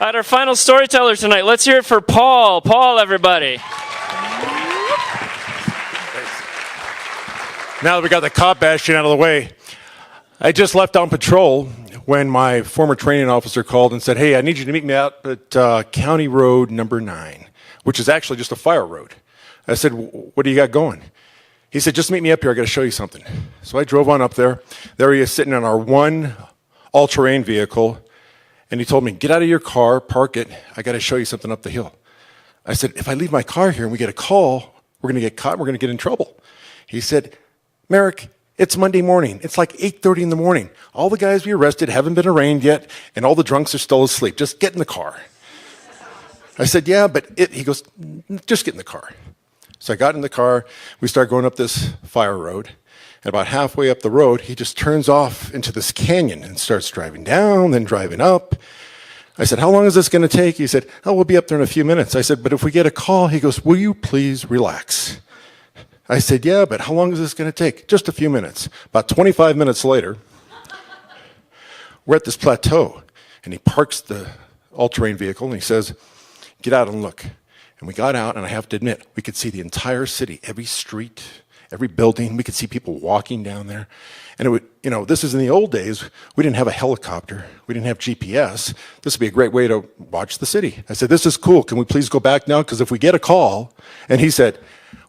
Our final storyteller tonight. Let's hear it for Paul. Paul, everybody. Now that we got the cop bashing out of the way, I just left on patrol when my former training officer called and said, hey, I need you to meet me out at County Road number 9, which is actually just a fire road. I said, what do you got going? He said, just meet me up here. I got to show you something. So I drove on up there. There he is sitting in our one all-terrain vehicle. And he told me, get out of your car, park it. I got to show you something up the hill. I said, if I leave my car here and we get a call, we're going to get caught and we're going to get in trouble. He said, Merrick, it's Monday morning. It's like 8:30 in the morning. All the guys we arrested haven't been arraigned yet, and all the drunks are still asleep. Just get in the car. I said, yeah, but he goes, just get in the car. So I got in the car. We started going up this fire road. And about halfway up the road, he just turns off into this canyon and starts driving down, then driving up. I said, how long is this going to take? He said, oh, we'll be up there in a few minutes. I said, but if we get a call, he goes, will you please relax? I said, yeah, but how long is this going to take? Just a few minutes. About 25 minutes later, we're at this plateau, and he parks the all-terrain vehicle, and he says, get out and look. And we got out, and I have to admit, we could see the entire city, every street, every building. We could see people walking down there. And it would, this is in the old days. We didn't have a helicopter. We didn't have GPS. This would be a great way to watch the city. I said, this is cool. Can we please go back now? Because if we get a call, and he said,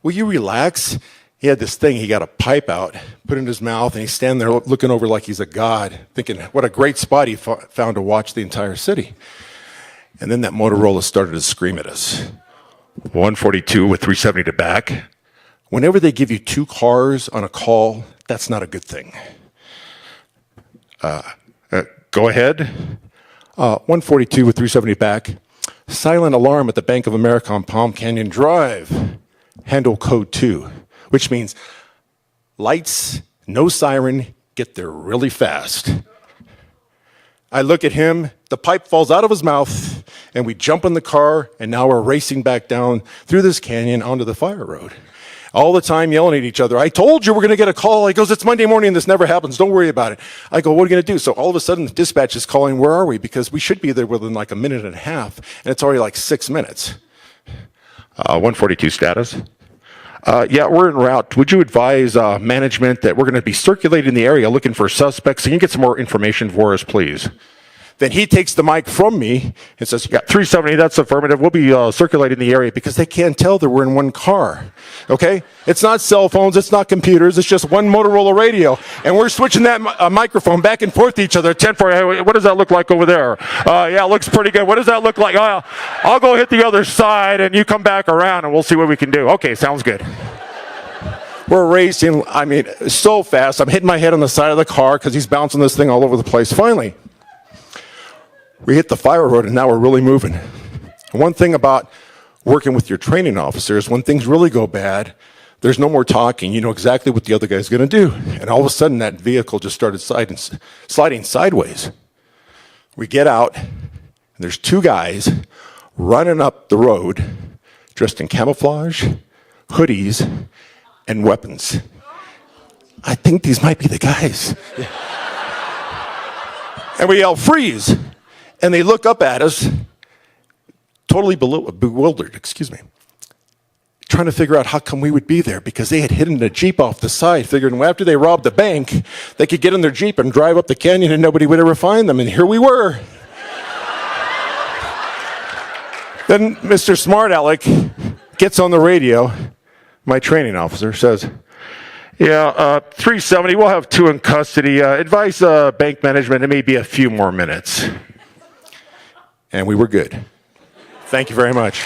will you relax? He had this thing. He got a pipe out, put it in his mouth, and he's standing there looking over like he's a god, thinking what a great spot he found to watch the entire city. And then that Motorola started to scream at us. 142 with 370 to back. Whenever they give you 2 cars on a call, that's not a good thing. Go ahead. 142 with 370 back. Silent alarm at the Bank of America on Palm Canyon Drive. Handle code 2, which means lights, no siren, get there really fast. I look at him, the pipe falls out of his mouth, and we jump in the car, and now we're racing back down through this canyon onto the fire road. All the time yelling at each other. I told you we're going to get a call. He goes, it's Monday morning and this never happens. Don't worry about it. I go, what are you going to do? So all of a sudden the dispatch is calling, where are we? Because we should be there within like a minute and a half, and it's already like 6 minutes. 142 status. Yeah, we're en route. Would you advise management that we're going to be circulating the area looking for suspects? Can you get some more information for us, please? Then he takes the mic from me and says, yeah, 370, that's affirmative. We'll be circulating the area because they can't tell that we're in one car, okay? It's not cell phones, it's not computers, it's just one Motorola radio. And we're switching that microphone back and forth to each other. 10-4, hey, what does that look like over there? Yeah, it looks pretty good. What does that look like? I'll go hit the other side and you come back around and we'll see what we can do. Okay, sounds good. We're racing, so fast. I'm hitting my head on the side of the car because he's bouncing this thing all over the place. Finally, we hit the fire road, and now we're really moving. And one thing about working with your training officers, when things really go bad, there's no more talking. You know exactly what the other guy's going to do. And all of a sudden, that vehicle just started sliding sideways. We get out, and there's 2 guys running up the road dressed in camouflage, hoodies, and weapons. I think these might be the guys. And we yell, freeze! And they look up at us, totally bewildered, trying to figure out how come we would be there, because they had hidden a Jeep off the side, figuring after they robbed the bank, they could get in their Jeep and drive up the canyon and nobody would ever find them. And here we were. Then Mr. Smart Aleck gets on the radio. My training officer says, yeah, 370, we'll have 2 in custody. Advise bank management, it may be a few more minutes. And we were good. Thank you very much.